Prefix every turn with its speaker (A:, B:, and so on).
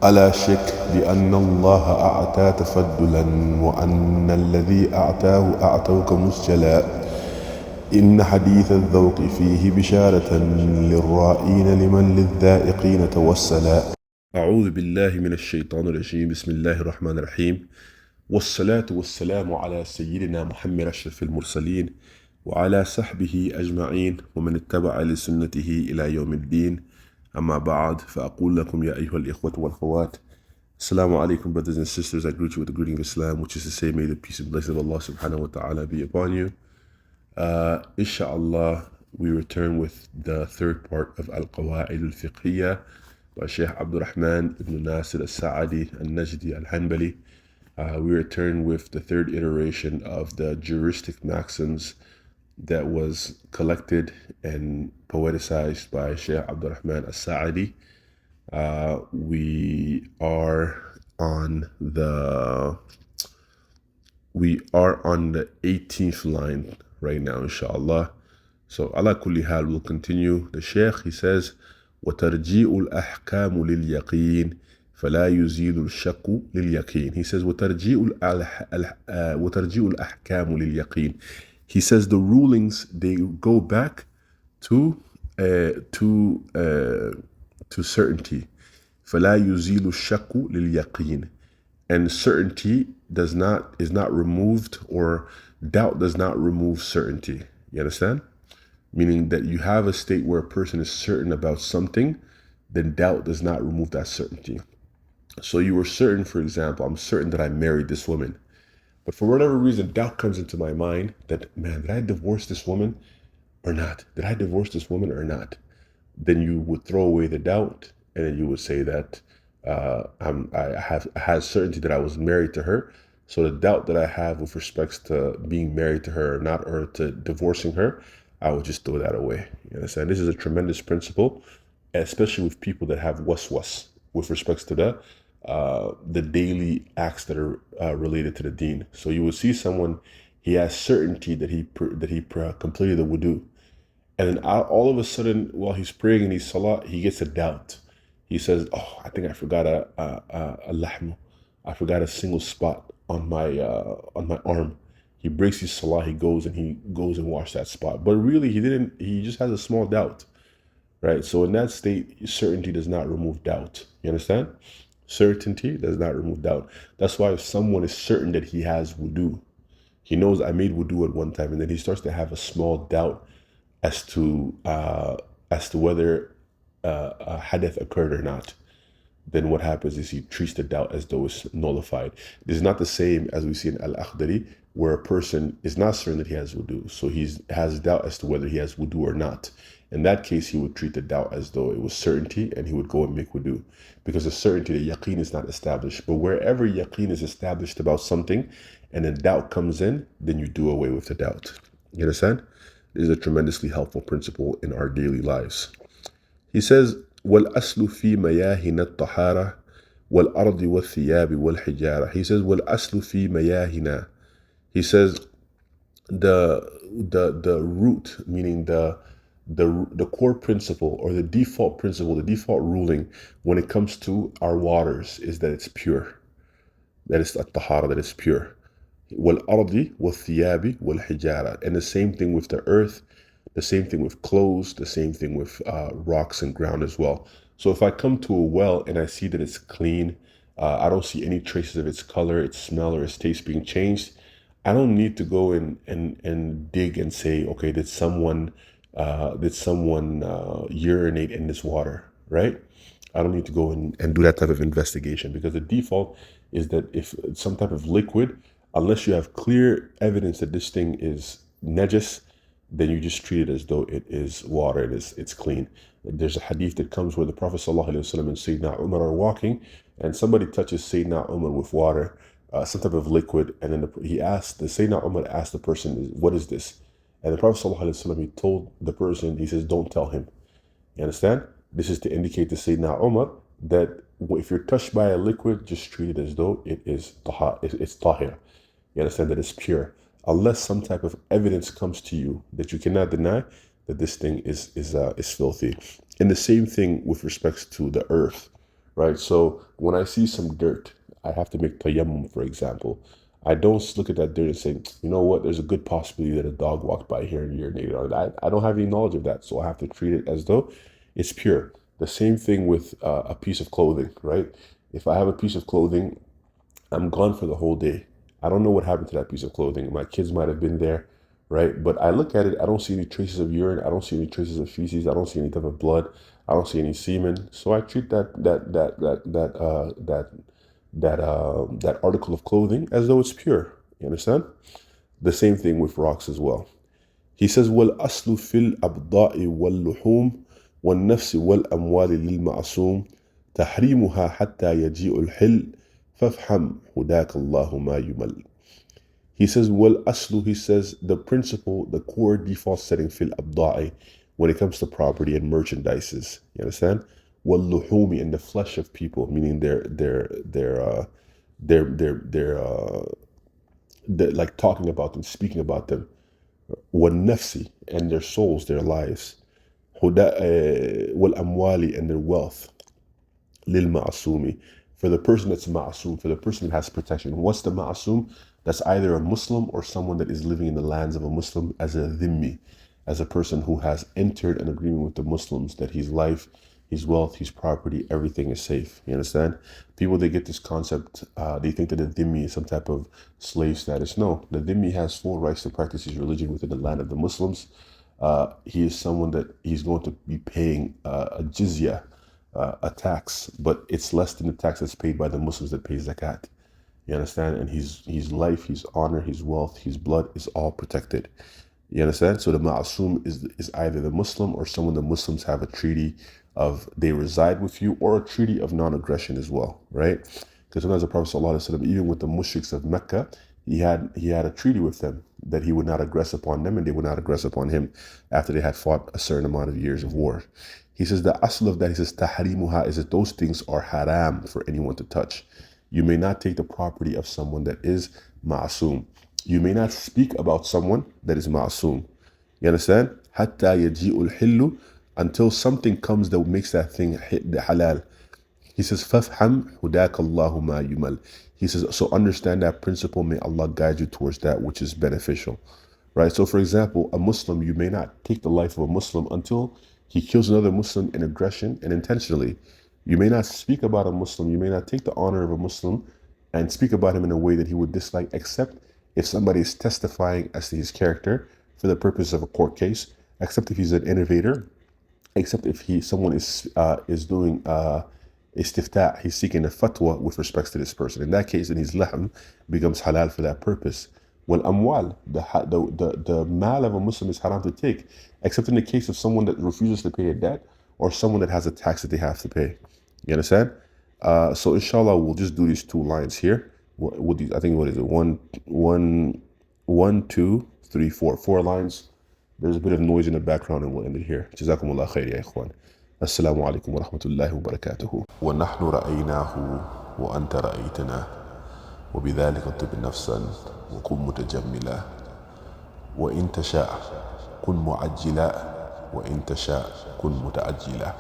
A: ألا شك بأن الله أعطى تفضلا وأن الذي أعطاه أعطوك مسجلا إن حديث الذوق فيه بشارة للرائين لمن للذائقين توسلا. أعوذ بالله من الشيطان الرجيم. بسم الله الرحمن الرحيم، والصلاة والسلام على سيدنا محمد أشرف المرسلين وعلى صحبه أجمعين ومن اتبع لسنته إلى يوم الدين. أما بعد فأقول لكم يا أيها الإخوة والأخوات Assalamu alaikum, brothers and sisters. I greet you with the greeting of Islam, which is to say, may the peace and blessing of Allah subhanahu wa ta'ala be upon you. Inshallah, we return with the third part of Al-Qawaid al-Fiqhiya by Sheikh Abdur-Rahman ibn Nasir al-Sa'adi al-Najdi al-Hanbali. We return with the third iteration of the Juristic Maxims that was collected and poeticized by Sheikh Abdur-Rahman al-Sa'adi. We are on the 18th line right now, inshallah. So ala kulli hal, we'll continue. The Sheikh, he says, وَتَرْجِيءُ الْأَحْكَامُ لِلْيَقِينِ فَلَا يُزِيلُ الشَّكُّ لِلْيَقِينِ. He says, وَتَرْجِيءُ الْأَحْكَامُ لِلْيَقِينِ. He says the rulings, they go back to certainty. فَلَا يُزِيلُ الشَّكُّ لِلْيَقِينِ. And certainty is not removed, or doubt does not remove certainty. You understand? Meaning that you have a state where a person is certain about something, then doubt does not remove that certainty. So you were certain, for example, I'm certain that I married this woman. But for whatever reason, doubt comes into my mind that, man, did I divorce this woman or not? Did I divorce this woman or not? Then you would throw away the doubt, and then you would say that I had certainty that I was married to her. So the doubt that I have with respects to being married to her or not, or to divorcing her, I would just throw that away. You understand? This is a tremendous principle, especially with people that have waswas with respects to the daily acts that are related to the deen. So you will see someone, he has certainty that he completed the wudu. And then all of a sudden, while he's praying in his salah, he gets a doubt. He says, "Oh, I think I forgot a lahm. I forgot a single spot on my arm." He breaks his salah. He goes and washes that spot. But really, he didn't. He just has a small doubt, right? So in that state, certainty does not remove doubt. You understand? Certainty does not remove doubt. That's why if someone is certain that he has wudu, he knows I made wudu at one time, and then he starts to have a small doubt as to whether a hadith occurred or not, then what happens is he treats the doubt as though it's nullified. This is not the same as we see in Al-Akhdari, where a person is not certain that he has wudu, so he has doubt as to whether he has wudu or not. In that case, he would treat the doubt as though it was certainty, and he would go and make wudu, because the certainty, the yaqeen, is not established. But wherever yaqeen is established about something, and then doubt comes in, then you do away with the doubt. You understand? This is a tremendously helpful principle in our daily lives. He says, وَالْأَصْلُ فِي مَيَاهِنَا الطَّهَارَةِ وَالْأَرْضِ وَالثِّيَابِ وَالْحِجَارَةِ. He says, وَالْأَصْلُ فِي مَيَاهِنَا. He says, the root, meaning the core principle, or the default principle, the default ruling when it comes to our waters is that it's pure. That is at-tahara, that it's pure. وَالْأَرْضِ وَالثِّيَابِ وَالْحِجَارَةِ. And the same thing with the earth, the same thing with clothes, the same thing with rocks and ground as well. So if I come to a well and I see that it's clean, I don't see any traces of its color, its smell, or its taste being changed, I don't need to go and dig and say, okay, did someone urinate in this water, right? I don't need to go and do that type of investigation, because the default is that if it's some type of liquid, unless you have clear evidence that this thing is najis, then you just treat it as though it is water, it's clean. There's a hadith that comes where the Prophet ﷺ and Sayyidina Umar are walking, and somebody touches Sayyidina Umar with water, some type of liquid, and then the Sayyidina Umar asked the person, "What is this?" And the Prophet ﷺ, he told the person, he says, "Don't tell him." You understand? This is to indicate to Sayyidina Umar that if you're touched by a liquid, just treat it as though it is it's tahir. You understand, that it's pure, unless some type of evidence comes to you that you cannot deny that this thing is filthy. And the same thing with respects to the earth, right? So when I see some dirt, I have to make tayammum, for example. I don't look at that dirt and say, you know what, there's a good possibility that a dog walked by here and urinated on it. I don't have any knowledge of that, so I have to treat it as though it's pure. The same thing with a piece of clothing, right? If I have a piece of clothing, I'm gone for the whole day. I don't know what happened to that piece of clothing. My kids might have been there, right? But I look at it, I don't see any traces of urine, I don't see any traces of feces, I don't see any type of blood, I don't see any semen. So I treat that article of clothing as though it's pure. You understand? The same thing with rocks as well. He says, وَالْأَصْلُ فِي الْأَبْضَاءِ وَاللُّحُومِ وَالنَّفْسِ وَالْأَمْوَالِ لِلْمَعْصُومِ تحريمها حتى يجيء الحل فافهم هداك الله ما يمل. He says, وَالْأَصْلُ, he says, the principle, the core default setting fil abda'i, when it comes to property and merchandises. You understand? وَاللُّحُومِ, in the flesh of people, meaning they're like talking about them, speaking about them. وَالنَّفْسِ, and their souls, their lives. وَالْأَمْوَالِ, and their wealth. لِلْمَعْصُومِ, for the person that's ma'asum, for the person that has protection. What's the ma'asum? That's either a Muslim or someone that is living in the lands of a Muslim as a dhimmi, as a person who has entered an agreement with the Muslims that his life, his wealth, his property, everything is safe. You understand? People, they get this concept, they think that the dhimmi is some type of slave status. No, the dhimmi has full rights to practice his religion within the land of the Muslims. He is someone that he's going to be paying a jizya, a tax, but it's less than the tax that's paid by the Muslims that pay zakat. You understand? And his life, his honor, his wealth, his blood is all protected. You understand? So the ma'asum is either the Muslim or someone the Muslims have a treaty of they reside with you, or a treaty of non-aggression as well, right? Because sometimes the Prophet ﷺ, even with the mushriks of Mecca, he had a treaty with them that he would not aggress upon them and they would not aggress upon him after they had fought a certain amount of years of war. He says the asl of that, he says tahrimuha, is that those things are haram for anyone to touch. You may not take the property of someone that is ma'asum. You may not speak about someone that is ma'asum. You understand? Hatta yaji'ul hillu, until something comes that makes that thing the halal. He says, فَافْحَمْ هُدَاكَ اللَّهُ مَا يُمَلْ. He says, so understand that principle, may Allah guide you towards that which is beneficial. Right? So for example, a Muslim, you may not take the life of a Muslim until he kills another Muslim in aggression and intentionally. You may not speak about a Muslim, you may not take the honor of a Muslim and speak about him in a way that he would dislike, except if somebody is testifying as to his character for the purpose of a court case, except if he's an innovator, except if someone is doing istiftah, he's seeking a fatwa with respects to this person. In that case, then his lahm becomes halal for that purpose. Well, amwal, the mal of a Muslim is haram to take, except in the case of someone that refuses to pay a debt or someone that has a tax that they have to pay. You understand? So inshallah, we'll just do these two lines here. I think, what is it? One, two, three, four. 4 lines. There's a bit of noise in the background and we'll end it here. Jazakumullah khair ya ikhwan. Assalamu alaikum wa rahmatullahi wa barakatuhu. ونحن رأيناه وأنت رأيتنا وبذلك طب نفسا وكن متجملا وإن تشاء كن معجلا وإن تشاء كن متعجلا.